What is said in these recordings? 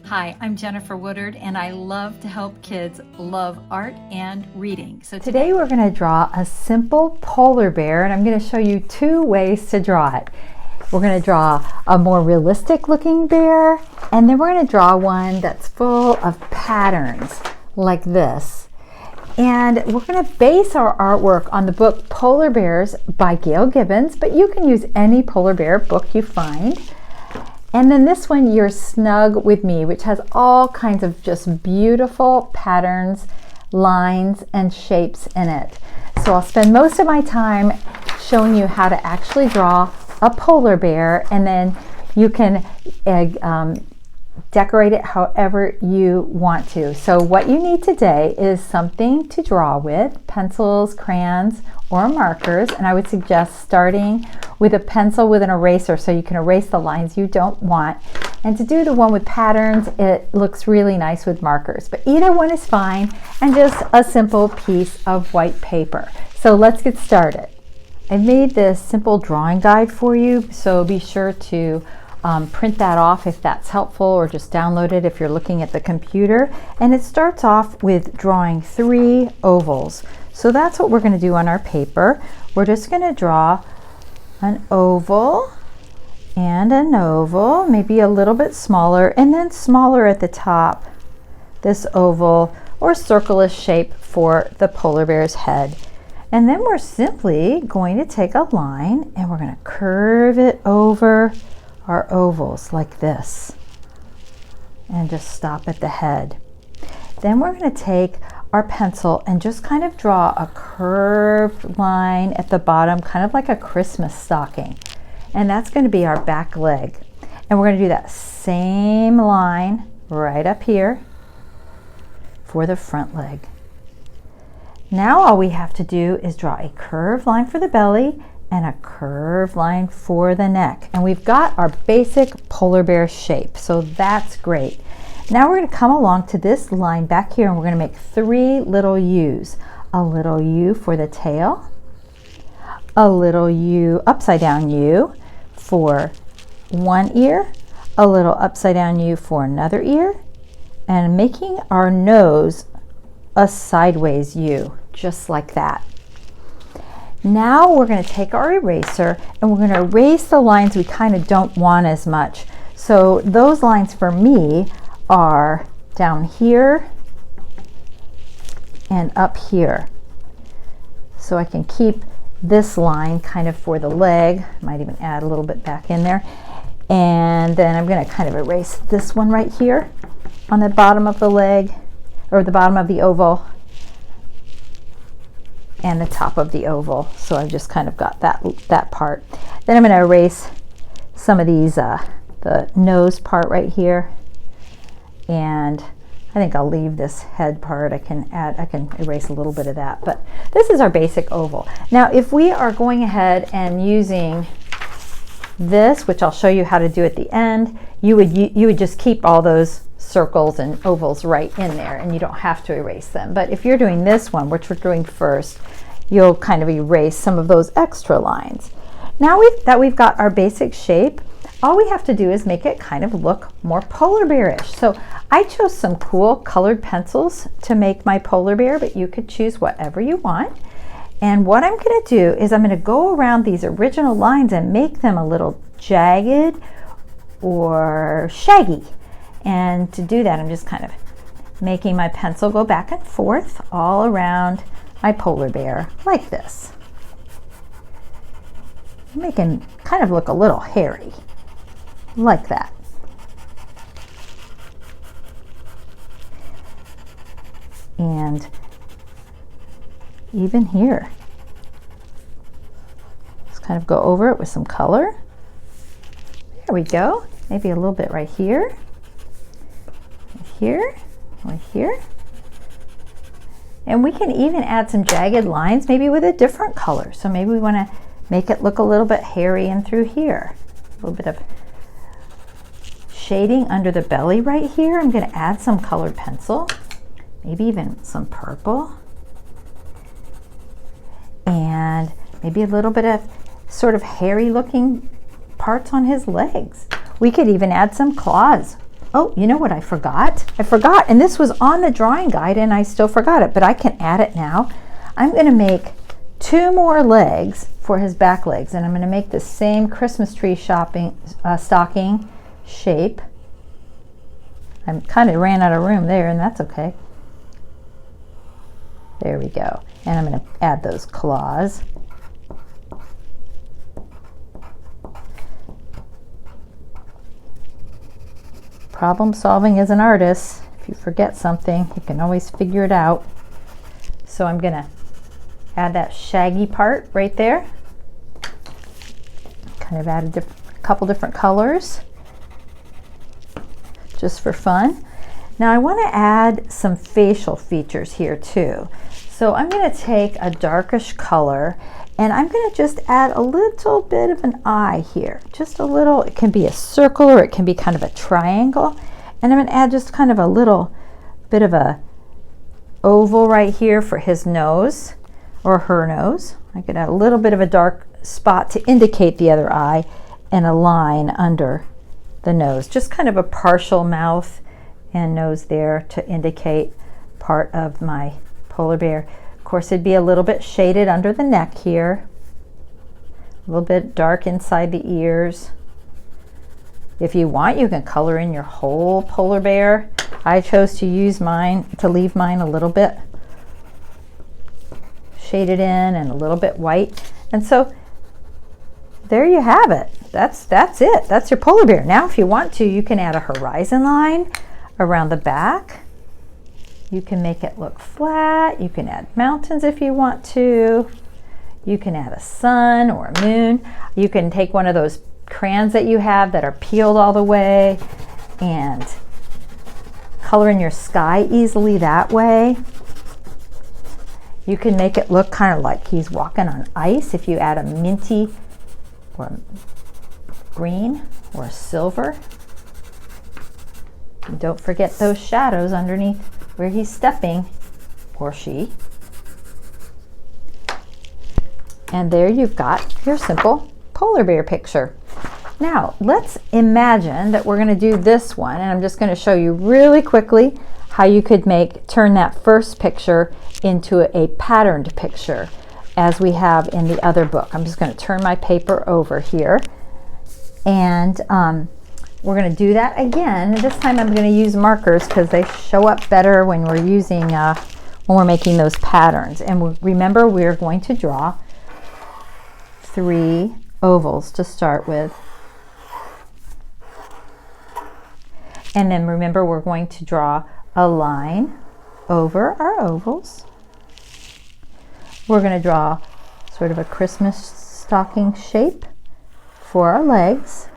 Hi, I'm Jennifer Woodard, and I love to help kids love art and reading. So today we're going to draw a simple polar bear, and I'm going to show you two ways to draw it. We're going to draw a more realistic looking bear, and then we're going to draw one that's full of patterns like this. And we're going to base our artwork on the book Polar Bears by Gail Gibbons, but you can use any polar bear book you find. And then this one, You're Snug With Me, which has all kinds of just beautiful patterns, lines, and shapes in it. So I'll spend most of my time showing you how to actually draw a polar bear, and then you can decorate it however you want to. So what you need today is something to draw with, pencils, crayons, or markers, and I would suggest starting with a pencil with an eraser so you can erase the lines you don't want. And to do the one with patterns, it looks really nice with markers, but either one is fine, and just a simple piece of white paper. So let's get started. I've made this simple drawing guide for you, so be sure to print that off if that's helpful, or just download it if you're looking at the computer. And it starts off with drawing 3 ovals. So that's what we're going to do on our paper. We're just going to draw an oval and an oval, maybe a little bit smaller, and then smaller at the top, this oval or circle-ish shape for the polar bear's head. And then we're simply going to take a line and we're going to curve it over our ovals like this and just stop at the head. Then we're going to take our pencil and just kind of draw a curved line at the bottom, kind of like a Christmas stocking. And that's going to be our back leg. And we're going to do that same line right up here for the front leg. Now all we have to do is draw a curved line for the belly and a curved line for the neck. And we've got our basic polar bear shape, so that's great. Now we're going to come along to this line back here, and we're going to make 3 little U's. A little U for the tail, a little U, upside down U for one ear, a little upside down U for another ear, and making our nose a sideways U, just like that. Now we're going to take our eraser and we're going to erase the lines we kind of don't want as much. So those lines for me are down here and up here. So I can keep this line kind of for the leg. Might even add a little bit back in there. And then I'm going to kind of erase this one right here on the bottom of the leg, or the bottom of the oval, and the top of the oval. So I've just kind of got that part. Then I'm going to erase some of these, the nose part right here, and I think I'll leave this head part. I can erase a little bit of that, but this is our basic oval. Now if we are going ahead and using this, which I'll show you how to do at the end, you would just keep all those circles and ovals right in there, and you don't have to erase them. But if you're doing this one, which we're doing first, you'll kind of erase some of those extra lines. Now that we've got our basic shape, all we have to do is make it kind of look more polar bearish. So I chose some cool colored pencils to make my polar bear, but you could choose whatever you want. And what I'm going to do is I'm going to go around these original lines and make them a little jagged or shaggy. And to do that, I'm just kind of making my pencil go back and forth all around my polar bear like this. Make him kind of look a little hairy, like that. And even here, just kind of go over it with some color. There we go. Maybe a little bit right here. Here, right here. And we can even add some jagged lines, maybe with a different color. So maybe we want to make it look a little bit hairy in through here. A little bit of shading under the belly right here. I'm going to add some colored pencil, maybe even some purple. And maybe a little bit of sort of hairy looking parts on his legs. We could even add some claws Oh, you know what I forgot? And this was on the drawing guide and I still forgot it, but I can add it now. I'm going to make 2 more legs for his back legs, and I'm going to make the same Christmas tree stocking shape. I kind of ran out of room there, and that's okay. There we go. And I'm going to add those claws. Problem solving as an artist. If you forget something, you can always figure it out. So I'm going to add that shaggy part right there. Kind of add a couple different colors just for fun. Now I want to add some facial features here too. So I'm going to take a darkish color and I'm going to just add a little bit of an eye here. Just a little, it can be a circle or it can be kind of a triangle. And I'm going to add just kind of a little bit of a oval right here for his nose or her nose. I could add a little bit of a dark spot to indicate the other eye and a line under the nose. Just kind of a partial mouth and nose there to indicate part of my polar bear. Of course, it'd be a little bit shaded under the neck here, a little bit dark inside the ears. If you want, you can color in your whole polar bear. I chose to use mine, to leave mine a little bit shaded in and a little bit white. And so there you have it. That's it. That's your polar bear. Now, if you want to, you can add a horizon line around the back. You can make it look flat. You can add mountains if you want to. You can add a sun or a moon. You can take one of those crayons that you have that are peeled all the way and color in your sky easily that way. You can make it look kind of like he's walking on ice if you add a minty or green or silver. And don't forget those shadows underneath where he's stepping, or she. And there you've got your simple polar bear picture. Now let's imagine that we're going to do this one, and I'm just going to show you really quickly how you could turn that first picture into a patterned picture as we have in the other book. I'm just going to turn my paper over here, and we're going to do that again. This time I'm going to use markers because they show up better when we're using when we're making those patterns. And remember, we're going to draw 3 ovals to start with. And then remember, we're going to draw a line over our ovals. We're going to draw sort of a Christmas stocking shape for our legs.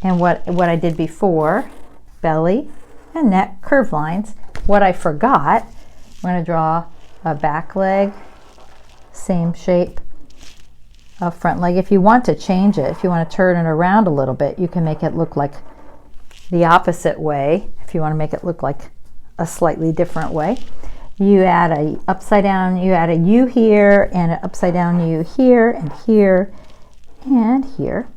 And what I did before, belly and neck curved lines. What I forgot, I'm going to draw a back leg, same shape, a front leg. If you want to change it, if you want to turn it around a little bit, you can make it look like the opposite way. If you want to make it look like a slightly different way, you add a upside down, you add a U here and an upside down U here and here and here.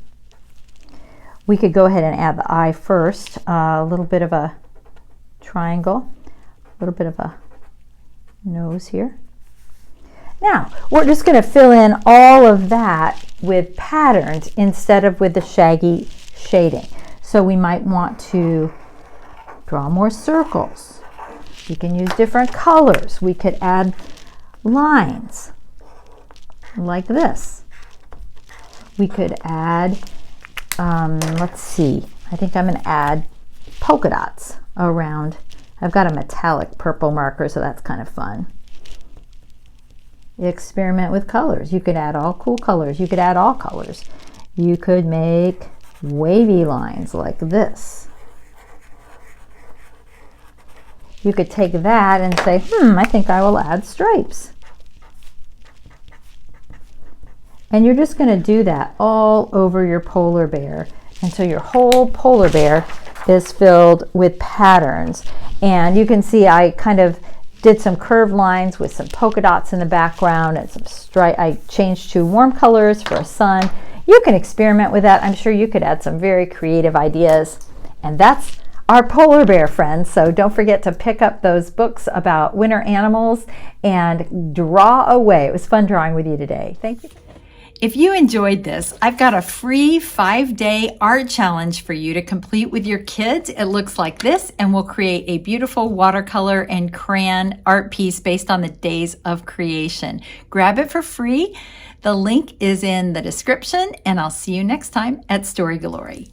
We could go ahead and add the eye first, a little bit of a triangle, a little bit of a nose here. Now, we're just going to fill in all of that with patterns instead of with the shaggy shading. So we might want to draw more circles. We can use different colors. We could add lines like this. We could add, let's see, I think I'm going to add polka dots around. I've got a metallic purple marker, so that's kind of fun. Experiment with colors. You could add all cool colors. You could add all colors. You could make wavy lines like this. You could take that and say, I think I will add stripes. And you're just going to do that all over your polar bear until your whole polar bear is filled with patterns. And you can see I kind of did some curved lines with some polka dots in the background and some stripe. I changed to warm colors for a sun. You can experiment with that. I'm sure you could add some very creative ideas And that's our polar bear friends. So don't forget to pick up those books about winter animals and draw away. It was fun drawing with you today. Thank you. If you enjoyed this, I've got a free 5-day art challenge for you to complete with your kids. It looks like this, and we'll create a beautiful watercolor and crayon art piece based on the days of creation. Grab it for free. The link is in the description, and I'll see you next time at Story Glory.